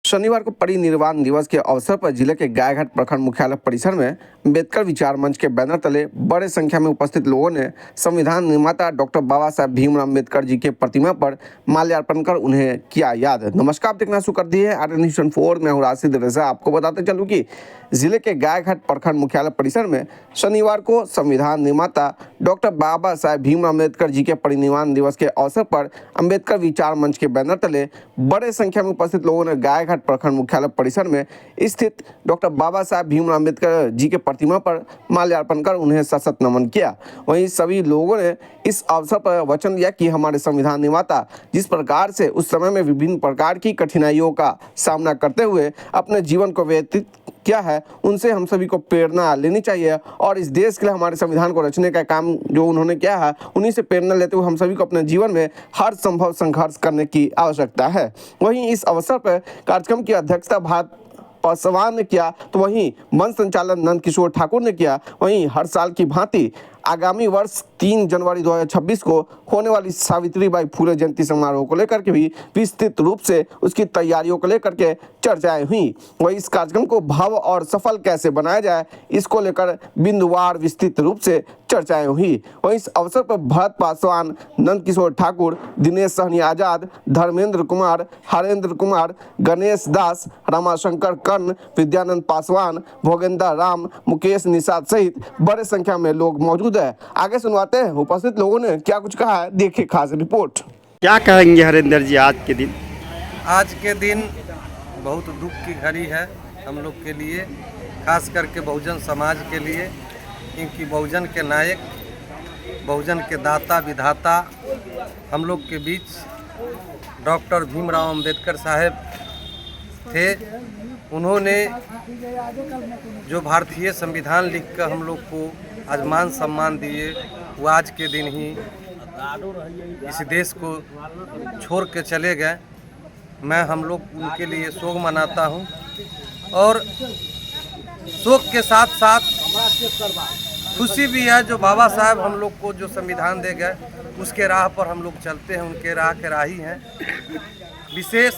शनिवार को परिनिर्वाण दिवस के अवसर पर जिले के गायघाट प्रखंड मुख्यालय परिसर में अम्बेडकर विचार मंच के बैनर तले बड़े संख्या में उपस्थित लोगों ने संविधान निर्माता डॉक्टर बाबा साहब भीमराव अम्बेडकर जी के प्रतिमा पर माल्यार्पण कर उन्हें किया याद। नमस्कार, आप देखना शुरू कर दिए RN-4। मैं हूँ राशिद रजा। आपको बताते चलूँ कि जिले के गायघाट प्रखंड मुख्यालय परिसर में शनिवार को संविधान निर्माता डॉक्टर बाबा साहब भीमराव अम्बेडकर जी के परिनिर्वाण दिवस के अवसर पर अम्बेडकर विचार मंच के बैनर तले बड़े संख्या में उपस्थित लोगों ने गायघाट प्रखंड मुख्यालय परिसर में स्थित डॉक्टर बाबा साहब भीमराव अम्बेडकर जी के प्रतिमा पर माल्यार्पण कर उन्हें सशक्त नमन किया। वहीं सभी लोगों ने इस अवसर पर वचन दिया कि हमारे संविधान निर्माता जिस प्रकार से उस समय में विभिन्न प्रकार की कठिनाइयों का सामना करते हुए अपने जीवन को व्यतीत किया है, उनसे हम सभी को प्रेरणा लेनी चाहिए और इस देश के लिए हमारे संविधान को रचने का काम जो उन्होंने किया है, उन्हीं से प्रेरणा लेते हुए हम सभी को अपने जीवन में हर संभव संघर्ष करने की आवश्यकता है। वहीं इस अवसर पर कार्यक्रम की अध्यक्षता भारत पासवान ने किया, तो वहीं मंच संचालन नंद किशोर ठाकुर ने किया। वहीं हर साल की भांति आगामी वर्ष 3 जनवरी 2026 को होने वाली सावित्रीबाई फुले जयंती समारोह को लेकर के भी विस्तृत रूप से उसकी तैयारियों को लेकर के चर्चाएं हुई। वही इस कार्यक्रम को भव्य और सफल कैसे बनाया जाए, इसको लेकर बिंदुवार विस्तृत रूप से चर्चाएं हुई। वहीं इस अवसर पर भरत पासवान, नंद किशोर ठाकुर, दिनेश सहनी आजाद, धर्मेंद्र कुमार, हरेंद्र कुमार, गणेश दास, रमाशंकर कर्ण, विद्यानंद पासवान, भोगेंद्र राम, मुकेश निषाद सहित बड़े संख्या में लोग मौजूद है। आगे सुनवाते हैं उपस्थित लोगों ने क्या कुछ कहा है, देखिए खास रिपोर्ट। क्या कहेंगे हरेंद्र जी आज के दिन? आज के दिन बहुत दुख की घड़ी है हम लोग के लिए, खास करके बहुजन समाज के लिए, क्योंकि बहुजन के नायक, बहुजन के दाता विधाता हम लोग के बीच डॉक्टर भीमराव अम्बेडकर साहब थे। उन्होंने जो भारतीय संविधान लिखकर हम लोग को आज मान सम्मान दिए, वो आज के दिन ही इस देश को छोड़ के चले गए। मैं हम लोग उनके लिए शोक मनाता हूं और शोक के साथ साथ खुशी भी है जो बाबा साहब हम लोग को जो संविधान दे गए उसके राह पर हम लोग चलते हैं, उनके राह के राही हैं। विशेष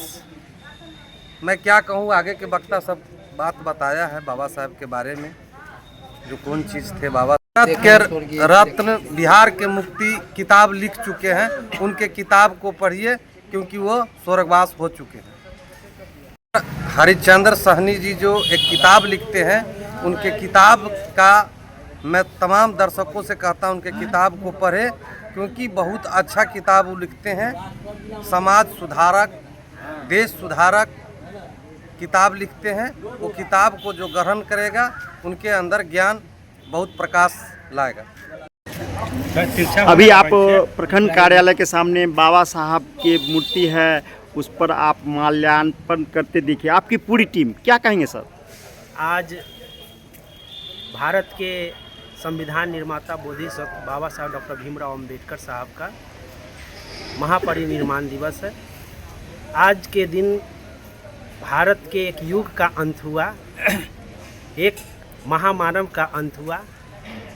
मैं क्या कहूँ, आगे के वक्ता सब बात बताया है बाबा साहब के बारे में, जो कौन चीज़ थे बाबा के रत्न, बिहार के मुक्ति किताब लिख चुके हैं। उनके किताब को पढ़िए क्योंकि वो स्वर्गवास हो चुके हैं। हरिश्चंद्र सहनी जी जो एक किताब लिखते हैं, उनके किताब का मैं तमाम दर्शकों से कहता हूं उनके किताब को पढ़े, क्योंकि बहुत अच्छा किताब वो लिखते हैं। समाज सुधारक, देश सुधारक किताब लिखते हैं। वो किताब को जो ग्रहण करेगा उनके अंदर ज्ञान बहुत प्रकाश लाएगा। अभी आप प्रखंड कार्यालय के सामने बाबा साहब की मूर्ति है, उस पर आप माल्यार्पण करते देखिए। आपकी पूरी टीम क्या कहेंगे सर? आज भारत के संविधान निर्माता बोधिसत्व बाबा साहब डॉक्टर भीमराव अम्बेडकर साहब का महापरिनिर्वाण दिवस है। आज के दिन भारत के एक युग का अंत हुआ, एक महामानव का अंत हुआ।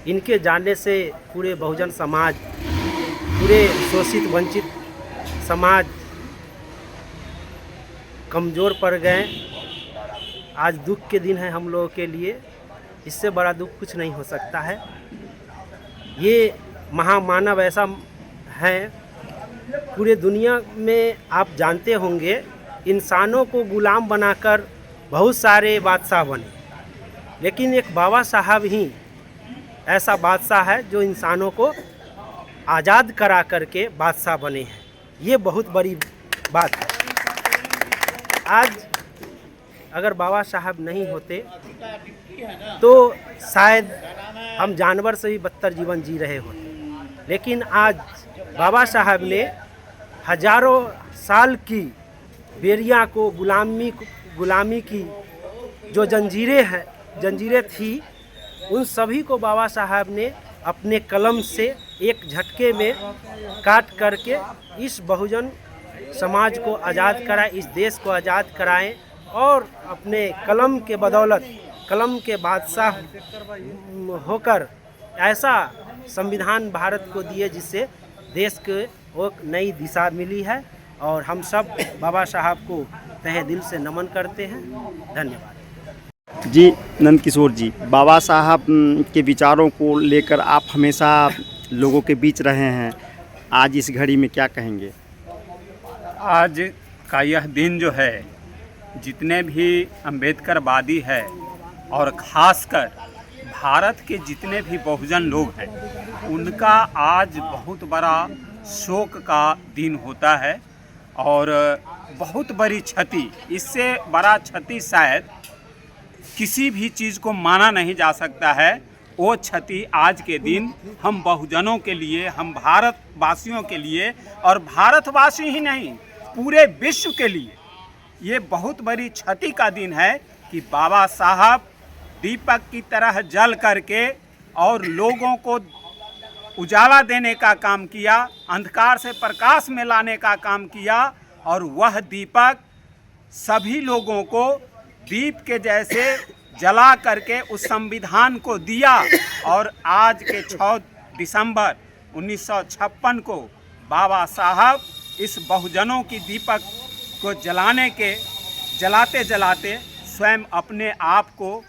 इनके जाने से पूरे बहुजन समाज, पूरे शोषित वंचित समाज कमज़ोर पड़ गए। आज दुख के दिन है हम लोगों के लिए, इससे बड़ा दुख कुछ नहीं हो सकता है। ये महामानव ऐसा है, पूरे दुनिया में आप जानते होंगे, इंसानों को गुलाम बनाकर बहुत सारे बादशाह बने, लेकिन एक बाबा साहब ही ऐसा बादशाह है जो इंसानों को आज़ाद करा करके बादशाह बने हैं। ये बहुत बड़ी बात है। आज अगर बाबा साहब नहीं होते तो शायद हम जानवर से भी बदतर जीवन जी रहे होते, लेकिन आज बाबा साहब ने हजारों साल की बेरियां को, गुलामी की जो जंजीरें थी, उन सभी को बाबा साहब ने अपने कलम से एक झटके में काट करके इस बहुजन समाज को आज़ाद कराए, इस देश को आज़ाद कराएं और अपने कलम के बदौलत, कलम के बादशाह होकर ऐसा संविधान भारत को दिए जिससे देश को एक नई दिशा मिली है। और हम सब बाबा साहब को तहे दिल से नमन करते हैं। धन्यवाद। जी नंद किशोर जी, बाबा साहब के विचारों को लेकर आप हमेशा लोगों के बीच रहे हैं, आज इस घड़ी में क्या कहेंगे? आज का यह दिन जो है, जितने भी अम्बेडकरवादी है और ख़ासकर भारत के जितने भी बहुजन लोग हैं, उनका आज बहुत बड़ा शोक का दिन होता है और बहुत बड़ी क्षति, इससे बड़ा क्षति शायद किसी भी चीज़ को माना नहीं जा सकता है। वो क्षति आज के दिन हम बहुजनों के लिए, हम भारतवासियों के लिए, और भारतवासी ही नहीं पूरे विश्व के लिए ये बहुत बड़ी क्षति का दिन है कि बाबा साहब दीपक की तरह जल करके और लोगों को उजाला देने का काम किया, अंधकार से प्रकाश में लाने का काम किया, और वह दीपक सभी लोगों को दीप के जैसे जला करके उस संविधान को दिया। और आज के 6 दिसंबर 1956 को बाबा साहब इस बहुजनों की दीपक को जलाते जलाते स्वयं अपने आप को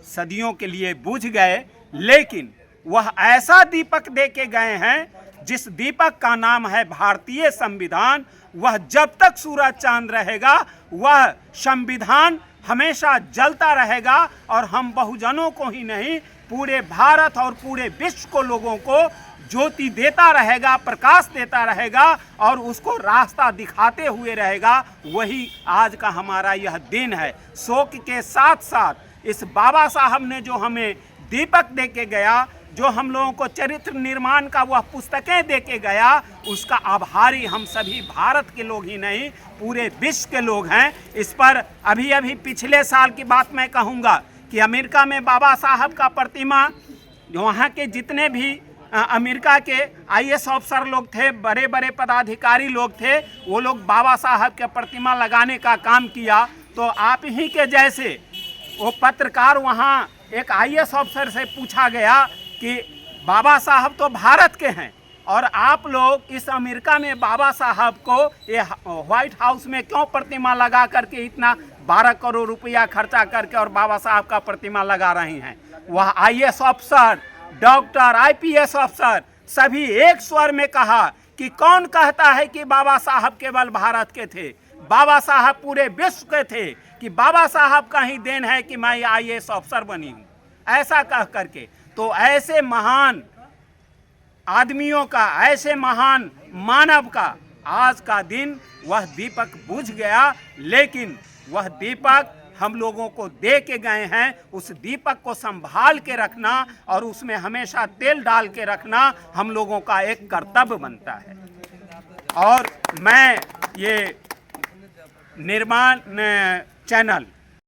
सदियों के लिए बुझ गए, लेकिन वह ऐसा दीपक दे के गए हैं जिस दीपक का नाम है भारतीय संविधान। वह जब तक सूरज चांद रहेगा वह संविधान हमेशा जलता रहेगा, और हम बहुजनों को ही नहीं पूरे भारत और पूरे विश्व को, लोगों को ज्योति देता रहेगा, प्रकाश देता रहेगा और उसको रास्ता दिखाते हुए रहेगा। वही आज का हमारा यह दिन है। शोक के साथ साथ इस बाबा साहब ने जो हमें दीपक दे के गया, जो हम लोगों को चरित्र निर्माण का वह पुस्तकें दे के गया, उसका आभारी हम सभी भारत के लोग ही नहीं पूरे विश्व के लोग हैं। इस पर अभी पिछले साल की बात मैं कहूँगा कि अमेरिका में बाबा साहब का प्रतिमा, वहाँ के जितने भी अमेरिका के IAS अफसर लोग थे, बड़े बड़े पदाधिकारी लोग थे, वो लोग बाबा साहब के प्रतिमा लगाने का काम किया। तो आप ही के जैसे वो पत्रकार, वहाँ एक IAS अफसर से पूछा गया कि बाबा साहब तो भारत के हैं और आप लोग इस अमेरिका में बाबा साहब को ये व्हाइट हाउस में क्यों प्रतिमा लगा करके इतना 12 करोड़ रुपया खर्चा करके और बाबा साहब का प्रतिमा लगा रही हैं? वह IAS अफसर, डॉक्टर, IPS अफसर सभी एक स्वर में कहा कि कौन कहता है कि बाबा साहब केवल भारत के थे, बाबा साहब पूरे विश्व के थे, कि बाबा साहब का ही देन है कि मैं IAS अफसर बनी हूँ, ऐसा कह करके। तो ऐसे महान आदमियों का, ऐसे महान मानव का आज का दिन वह दीपक बुझ गया, लेकिन वह दीपक हम लोगों को दे के गए हैं। उस दीपक को संभाल के रखना और उसमें हमेशा तेल डाल के रखना हम लोगों का एक कर्तव्य बनता है। और मैं ये निर्माण चैनल